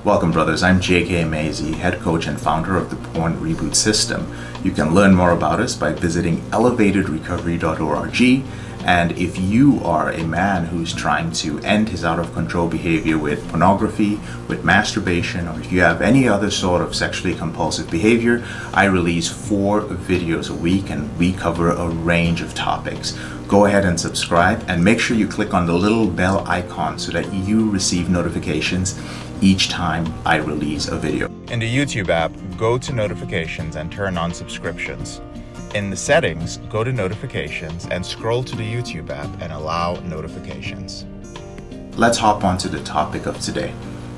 Welcome brothers, I'm JK Emezi, head coach and founder of the PornReboot system. You can learn more about us by visiting elevatedrecovery.org. And if you are a man who's trying to end his out of control behavior with pornography, with masturbation, or if you have any other sort of sexually compulsive behavior, I release 4 videos a week and we cover a range of topics. Go ahead and subscribe and make sure you click on the little bell icon so that you receive notifications each time I release a video. In the YouTube app, go to notifications and turn on subscriptions. In the settings, go to notifications and scroll to the YouTube app and allow notifications. Let's hop on to the topic of today.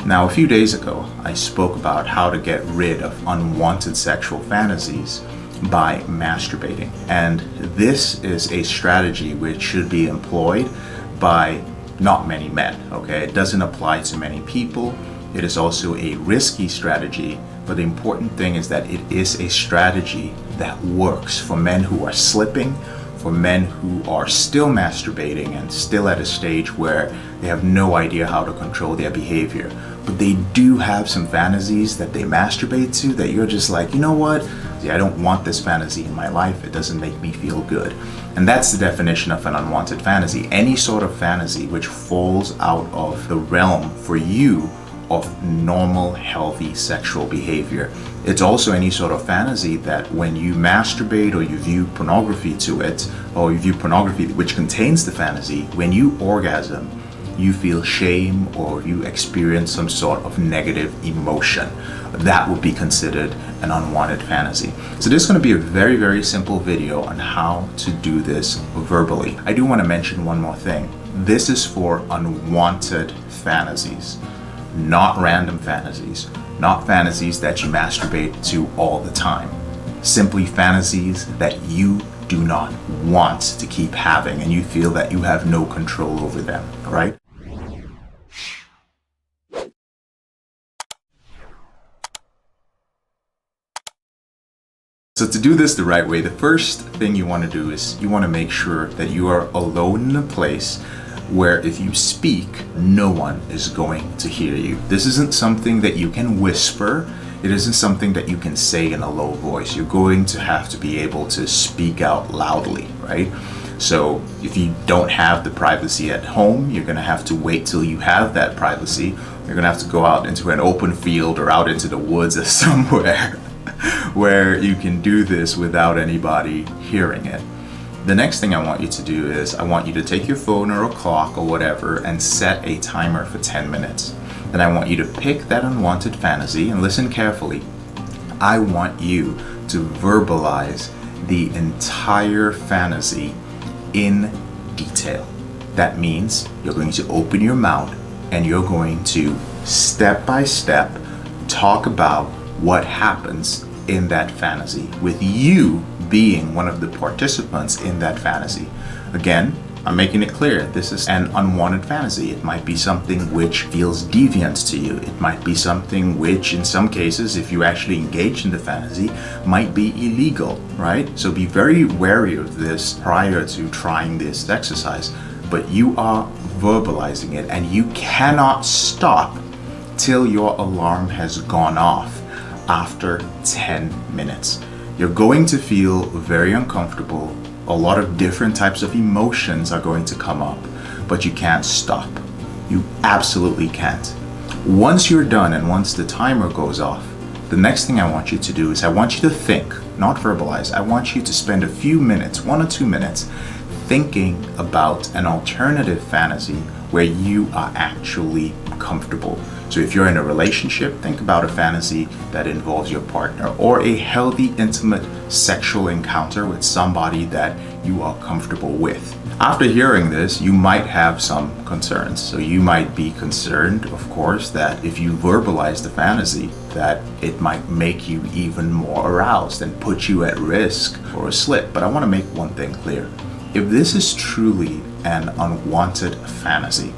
Now, a few days ago, I spoke about how to get rid of unwanted sexual fantasies by masturbating. And this is a strategy which should be employed by not many men, okay? It doesn't apply to many people. It is also a risky strategy, but the important thing is that it is a strategy that works for men who are slipping, for men who are still masturbating and still at a stage where they have no idea how to control their behavior. But they do have some fantasies that they masturbate to that you're just like, you know what? I don't want this fantasy in my life. It doesn't make me feel good. And that's the definition of an unwanted fantasy. Any sort of fantasy which falls out of the realm for you of normal, healthy sexual behavior. It's also any sort of fantasy that when you masturbate or you view pornography to it, or you view pornography which contains the fantasy, when you orgasm, you feel shame or you experience some sort of negative emotion. That would be considered an unwanted fantasy. So this is going to be a very, very simple video on how to do this verbally. I do want to mention one more thing. This is for unwanted fantasies, not random fantasies, not fantasies that you masturbate to all the time. Simply fantasies that you do not want to keep having and you feel that you have no control over them, right? So to do this the right way, the first thing you want to do is you want to make sure that you are alone in a place where if you speak, no one is going to hear you. This isn't something that you can whisper. It isn't something that you can say in a low voice. You're going to have to be able to speak out loudly, right? So if you don't have the privacy at home, you're going to have to wait till you have that privacy. You're going to have to go out into an open field or out into the woods or somewhere where you can do this without anybody hearing it. The next thing I want you to do is I want you to take your phone or a clock or whatever and set a timer for 10 minutes. Then I want you to pick that unwanted fantasy and listen carefully. I want you to verbalize the entire fantasy in detail. That means you're going to open your mouth and you're going to step by step talk about what happens in that fantasy, with you being one of the participants in that fantasy. Again, I'm making it clear, this is an unwanted fantasy. It might be something which feels deviant to you. It might be something which, in some cases, if you actually engage in the fantasy, might be illegal, right? So be very wary of this prior to trying this exercise. But you are verbalizing it, and you cannot stop till your alarm has gone off after 10 minutes. You're going to feel very uncomfortable. A lot of different types of emotions are going to come up, but you can't stop. You absolutely can't. Once you're done and once the timer goes off, the next thing I want you to do is I want you to think, not verbalize. I want you to spend a few minutes, 1 or 2 minutes, thinking about an alternative fantasy where you are actually comfortable. So if you're in a relationship, think about a fantasy that involves your partner or a healthy, intimate sexual encounter with somebody that you are comfortable with. After hearing this, you might have some concerns. So you might be concerned, of course, that if you verbalize the fantasy, that it might make you even more aroused and put you at risk for a slip. But I want to make one thing clear. If this is truly an unwanted fantasy,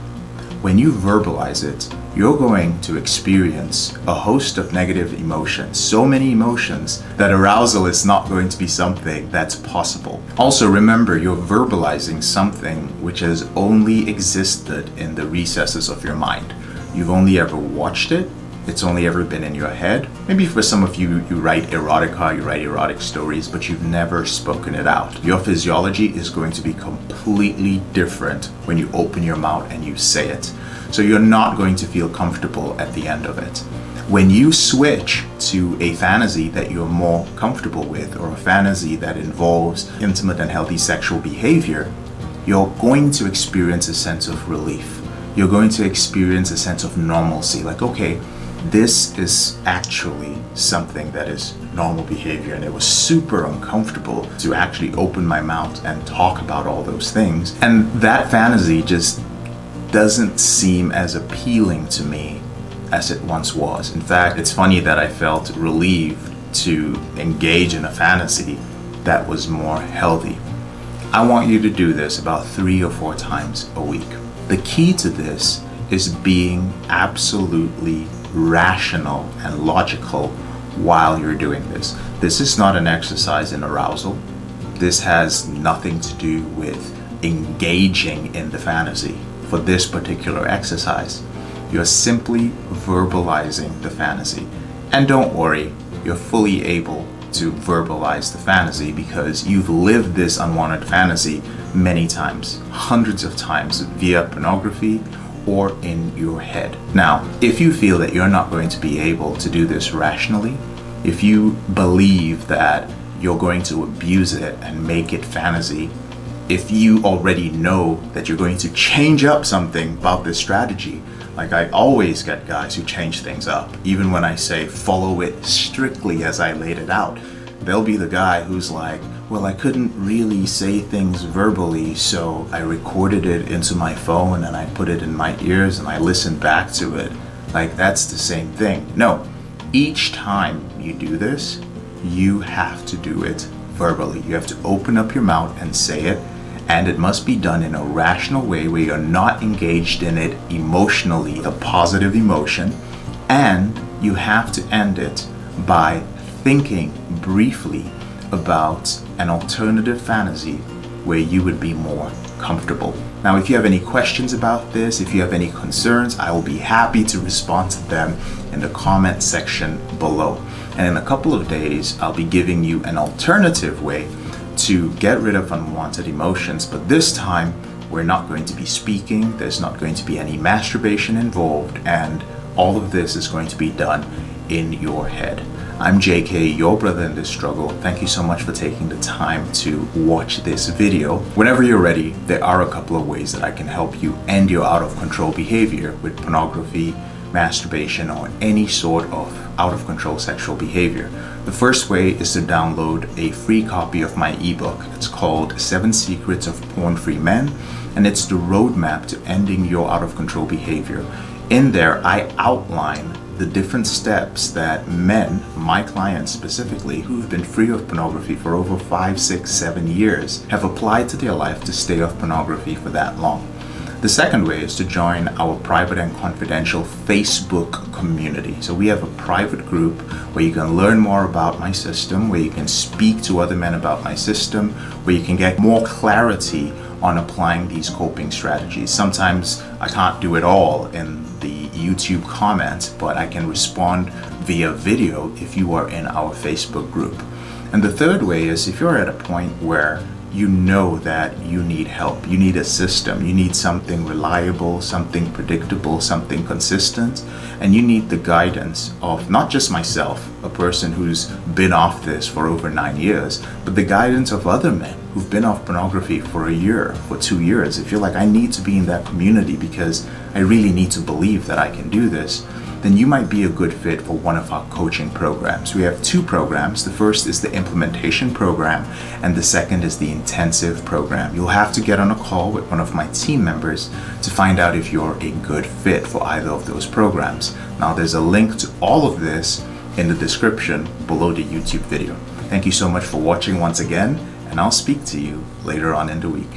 when you verbalize it, you're going to experience a host of negative emotions, so many emotions that arousal is not going to be something that's possible. Also remember, you're verbalizing something which has only existed in the recesses of your mind. You've only ever watched it, It's only ever been in your head. Maybe for some of you, you write erotica, you write erotic stories, but you've never spoken it out. Your physiology is going to be completely different when you open your mouth and you say it. So you're not going to feel comfortable at the end of it. When you switch to a fantasy that you're more comfortable with, or a fantasy that involves intimate and healthy sexual behavior, you're going to experience a sense of relief. You're going to experience a sense of normalcy. Like, okay, this is actually something that is normal behavior, and it was super uncomfortable to actually open my mouth and talk about all those things. And that fantasy just doesn't seem as appealing to me as it once was. In fact, it's funny that I felt relieved to engage in a fantasy that was more healthy. I want you to do this about 3 or 4 times a week. The key to this is being absolutely rational and logical while you're doing this. This is not an exercise in arousal. This has nothing to do with engaging in the fantasy. For this particular exercise, you're simply verbalizing the fantasy. And don't worry, you're fully able to verbalize the fantasy because you've lived this unwanted fantasy many times, hundreds of times, via pornography or in your head. Now, if you feel that you're not going to be able to do this rationally, if you believe that you're going to abuse it and make it fantasy, if you already know that you're going to change up something about this strategy, like I always get guys who change things up. Even when I say follow it strictly as I laid it out, they'll be the guy who's like, well, I couldn't really say things verbally, so I recorded it into my phone and I put it in my ears and I listened back to it. Like, that's the same thing. No, each time you do this, you have to do it verbally. You have to open up your mouth and say it, and it must be done in a rational way where you're not engaged in it emotionally, a positive emotion, and you have to end it by thinking briefly about an alternative fantasy where you would be more comfortable. Now, if you have any questions about this, if you have any concerns, I will be happy to respond to them in the comment section below. And in a couple of days, I'll be giving you an alternative way to get rid of unwanted emotions, but this time we're not going to be speaking, there's not going to be any masturbation involved, and all of this is going to be done in your head. I'm JK, your brother in this struggle. Thank you so much for taking the time to watch this video. Whenever you're ready, there are a couple of ways that I can help you end your out of control behavior with pornography, masturbation, or any sort of out of control sexual behavior. The first way is to download a free copy of my ebook. It's called 7 Secrets of Porn-Free Men, and it's the roadmap to ending your out of control behavior. In there, I outline the different steps that men, my clients specifically, who've been free of pornography for over 5, 6, 7 years, have applied to their life to stay off pornography for that long. The second way is to join our private and confidential Facebook community. So we have a private group where you can learn more about my system, where you can speak to other men about my system, where you can get more clarity on applying these coping strategies. Sometimes I can't do it all in the YouTube comments, but I can respond via video if you are in our Facebook group. And the third way is if you're at a point where you know that you need help, you need a system, you need something reliable, something predictable, something consistent, and you need the guidance of not just myself, a person who's been off this for over 9 years, but the guidance of other men who've been off pornography for a year, for 2 years. If you're like, I need to be in that community because I really need to believe that I can do this, then you might be a good fit for one of our coaching programs. We have 2 programs. The first is the implementation program, and the second is the intensive program. You'll have to get on a call with one of my team members to find out if you're a good fit for either of those programs. Now, there's a link to all of this in the description below the YouTube video. Thank you so much for watching once again, and I'll speak to you later on in the week.